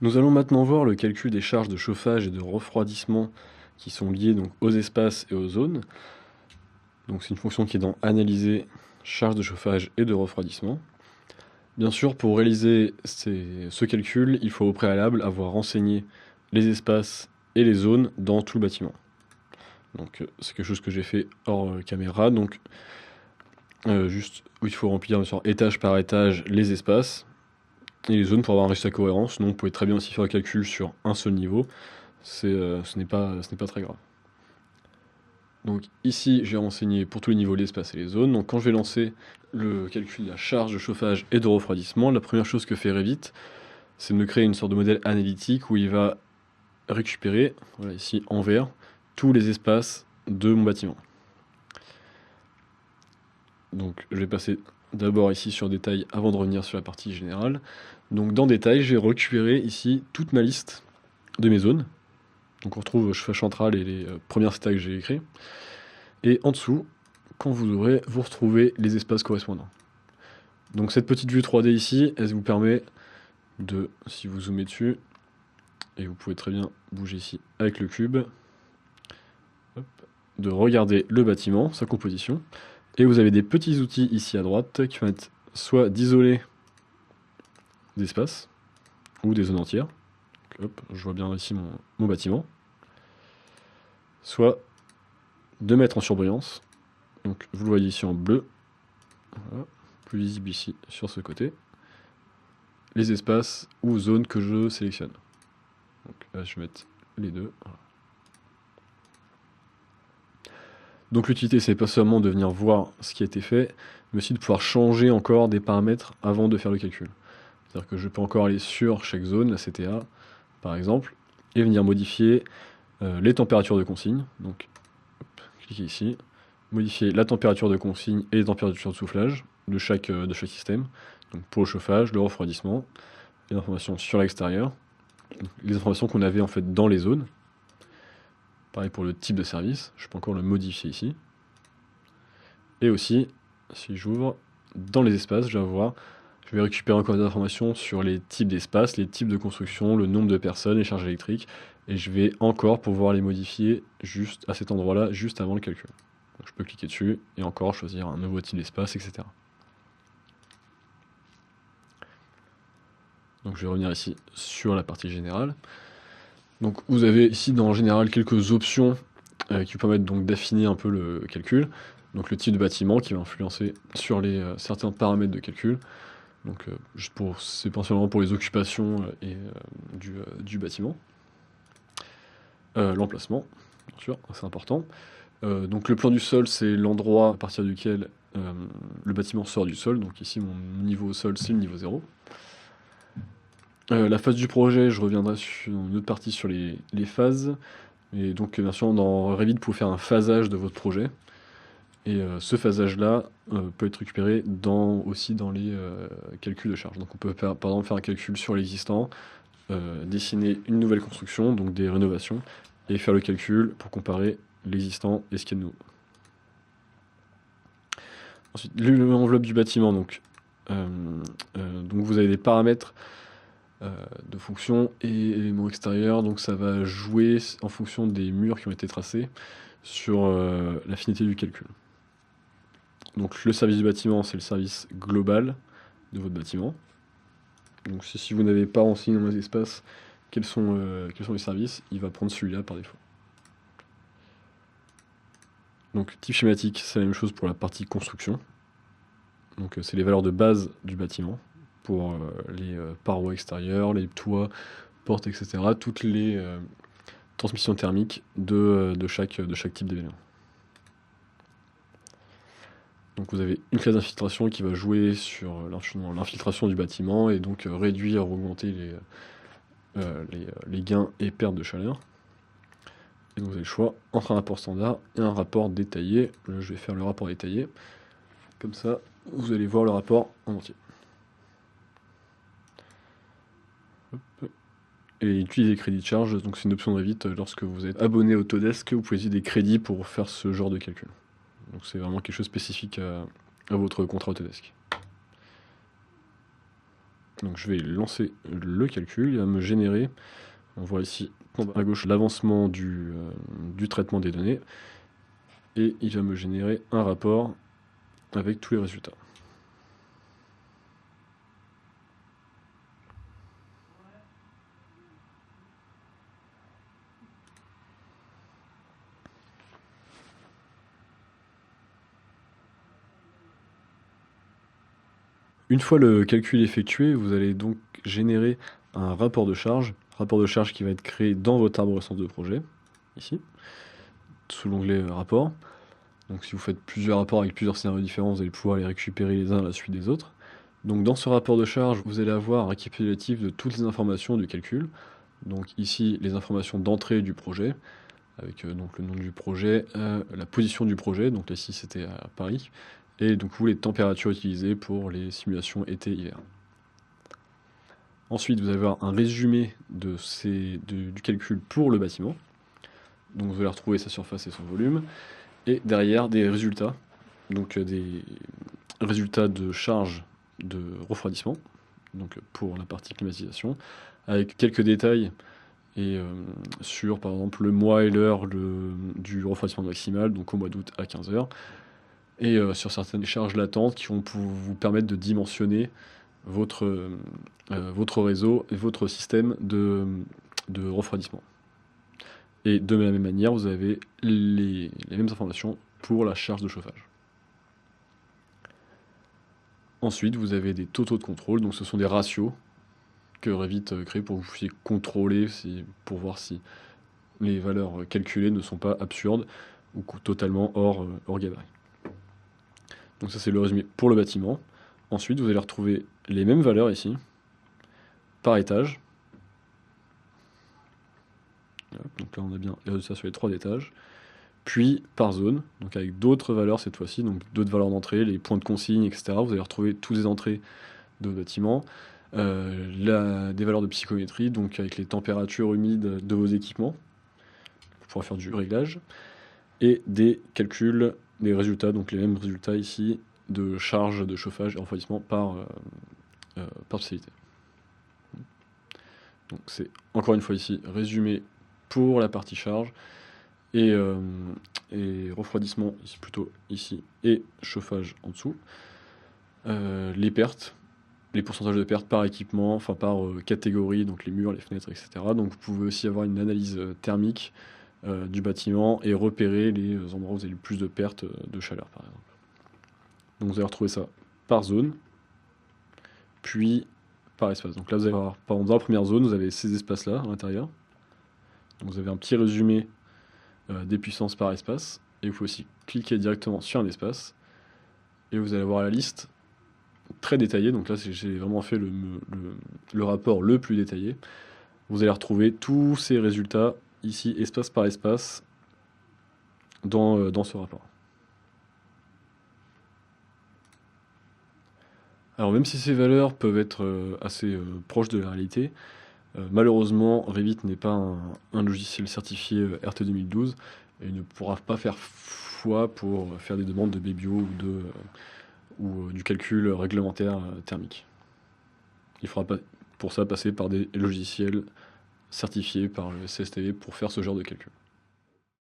Nous allons maintenant voir le calcul des charges de chauffage et de refroidissement qui sont liées donc aux espaces et aux zones. Donc c'est une fonction qui est dans Analyser, charges de chauffage et de refroidissement. Bien sûr, pour réaliser ce calcul, il faut au préalable avoir renseigné les espaces et les zones dans tout le bâtiment. Donc c'est quelque chose que j'ai fait hors caméra. Donc juste où il faut remplir bien sûr, étage par étage les espaces et les zones pour avoir un résultat cohérent. Sinon, vous pouvez très bien aussi faire le calcul sur un seul niveau. Ce n'est pas très grave. Donc ici, j'ai renseigné pour tous les niveaux l'espace et les zones. Donc quand je vais lancer le calcul de la charge de chauffage et de refroidissement, la première chose que fait Revit, c'est de me créer une sorte de modèle analytique où il va récupérer, voilà ici en vert, tous les espaces de mon bâtiment. Donc je vais passer d'abord ici sur détail avant de revenir sur la partie générale. Donc dans détail, j'ai récupéré ici toute ma liste de mes zones. Donc on retrouve chauffage central et les premières états que j'ai écrits. Et en dessous, quand vous ouvrez, vous retrouvez les espaces correspondants. Donc cette petite vue 3D ici, elle vous permet de, si vous zoomez dessus, et vous pouvez très bien bouger ici avec le cube, hop, de regarder le bâtiment, sa composition. Et vous avez des petits outils ici à droite qui permettent soit d'isoler des espaces ou des zones entières. Donc, hop, je vois bien ici mon bâtiment. Soit de mettre en surbrillance. Donc vous le voyez ici en bleu. Voilà, plus visible ici sur ce côté. Les espaces ou zones que je sélectionne. Donc là, je vais mettre les deux. Voilà. Donc l'utilité, c'est pas seulement de venir voir ce qui a été fait, mais aussi de pouvoir changer encore des paramètres avant de faire le calcul. C'est-à-dire que je peux encore aller sur chaque zone, la CTA par exemple, et venir modifier les températures de consigne. Donc, hop, cliquez ici, modifier la température de consigne et les températures de soufflage de chaque système. Donc pour le chauffage, le refroidissement, les informations sur l'extérieur, les informations qu'on avait en fait dans les zones. Pareil pour le type de service, je peux encore le modifier ici. Et aussi, si j'ouvre, dans les espaces, je vais récupérer encore des informations sur les types d'espaces, les types de construction, le nombre de personnes, les charges électriques, et je vais encore pouvoir les modifier juste à cet endroit-là, juste avant le calcul. Donc je peux cliquer dessus et encore choisir un nouveau type d'espace, etc. Donc je vais revenir ici sur la partie générale. Donc vous avez ici dans général quelques options qui vous permettent donc d'affiner un peu le calcul. Donc le type de bâtiment qui va influencer sur les certains paramètres de calcul. Donc c'est principalement pour les occupations du bâtiment. L'emplacement, bien sûr, c'est important. Donc le plan du sol, c'est l'endroit à partir duquel le bâtiment sort du sol. Donc ici, mon niveau au sol, c'est le niveau 0. La phase du projet, je reviendrai sur une autre partie sur les phases. Et donc, bien sûr, dans Revit, vous pouvez faire un phasage de votre projet. Et ce phasage-là peut être récupéré aussi dans les calculs de charge. Donc on peut par exemple faire un calcul sur l'existant, dessiner une nouvelle construction, donc des rénovations, et faire le calcul pour comparer l'existant et ce qu'il y a de nouveau. Ensuite, l'enveloppe du bâtiment, donc vous avez des paramètres de fonction et éléments extérieurs, donc ça va jouer en fonction des murs qui ont été tracés sur la finalité du calcul. Donc le service du bâtiment, c'est le service global de votre bâtiment. Donc si vous n'avez pas renseigné dans les espaces quels sont les services, il va prendre celui-là par défaut. Donc type schématique, c'est la même chose pour la partie construction. Donc c'est les valeurs de base du bâtiment pour les parois extérieures, les toits, portes, etc. Toutes les transmissions thermiques de chaque type d'élément. Donc vous avez une classe d'infiltration qui va jouer sur l'infiltration du bâtiment et donc réduire ou augmenter les gains et pertes de chaleur. Et donc vous avez le choix entre un rapport standard et un rapport détaillé. Là, je vais faire le rapport détaillé. Comme ça, vous allez voir le rapport en entier. Hop. Et utiliser crédit de charge, donc c'est une option de Revit. Lorsque vous êtes abonné à Autodesk, vous pouvez utiliser des crédits pour faire ce genre de calcul. Donc c'est vraiment quelque chose de spécifique à votre contrat Autodesk. Donc je vais lancer le calcul, il va me générer, on voit ici à gauche l'avancement du traitement des données, et il va me générer un rapport avec tous les résultats. Une fois le calcul effectué, vous allez donc générer un rapport de charge qui va être créé dans votre arborescence de projet, ici, sous l'onglet rapport. Donc si vous faites plusieurs rapports avec plusieurs scénarios différents, vous allez pouvoir les récupérer les uns à la suite des autres. Donc dans ce rapport de charge, vous allez avoir un récapitulatif de toutes les informations du calcul. Donc ici, les informations d'entrée du projet, avec donc le nom du projet, la position du projet, donc là ici c'était à Paris, et donc les températures utilisées pour les simulations été-hiver. Ensuite, vous allez avoir un résumé du calcul pour le bâtiment. Donc vous allez retrouver sa surface et son volume. Et derrière, des résultats. Donc des résultats de charge de refroidissement, donc pour la partie climatisation, avec quelques détails et sur par exemple le mois et l'heure du refroidissement maximal, donc au mois d'août à 15 h, et sur certaines charges latentes qui vont vous permettre de dimensionner votre réseau et votre système de refroidissement. Et de la même manière, vous avez les mêmes informations pour la charge de chauffage. Ensuite, vous avez des totaux de contrôle, donc ce sont des ratios que Revit crée pour que vous puissiez contrôler, pour voir si les valeurs calculées ne sont pas absurdes ou totalement hors gabarit. Donc ça c'est le résumé pour le bâtiment. Ensuite, vous allez retrouver les mêmes valeurs ici, par étage. Donc là on a bien les résultats sur les 3 étages. Puis par zone, donc avec d'autres valeurs cette fois-ci, donc d'autres valeurs d'entrée, les points de consigne, etc. Vous allez retrouver toutes les entrées de bâtiments, des valeurs de psychométrie, donc avec les températures humides de vos équipements, pour pouvoir faire du réglage, et des calculs, des résultats, donc les mêmes résultats ici, de charge de chauffage et refroidissement par spécialité. Donc c'est encore une fois ici résumé pour la partie charge, et refroidissement plutôt ici, et chauffage en dessous. Les pertes, les pourcentages de pertes par équipement, enfin par catégorie, donc les murs, les fenêtres, etc. Donc vous pouvez aussi avoir une analyse thermique du bâtiment et repérer les endroits où vous avez le plus de pertes de chaleur, par exemple. Donc vous allez retrouver ça par zone, puis par espace. Donc là, vous allez avoir, par exemple, dans la première zone, vous avez ces espaces-là à l'intérieur. Donc vous avez un petit résumé des puissances par espace, et vous pouvez aussi cliquer directement sur un espace, et vous allez avoir la liste très détaillée. Donc là, j'ai vraiment fait le rapport le plus détaillé. Vous allez retrouver tous ces résultats ici, espace par espace, dans ce rapport. Alors même si ces valeurs peuvent être assez proches de la réalité, malheureusement Revit n'est pas un logiciel certifié RT 2012 et il ne pourra pas faire foi pour faire des demandes de BBO ou du calcul réglementaire thermique. Il faudra pour ça passer par des logiciels certifiés par le CSTV pour faire ce genre de calcul.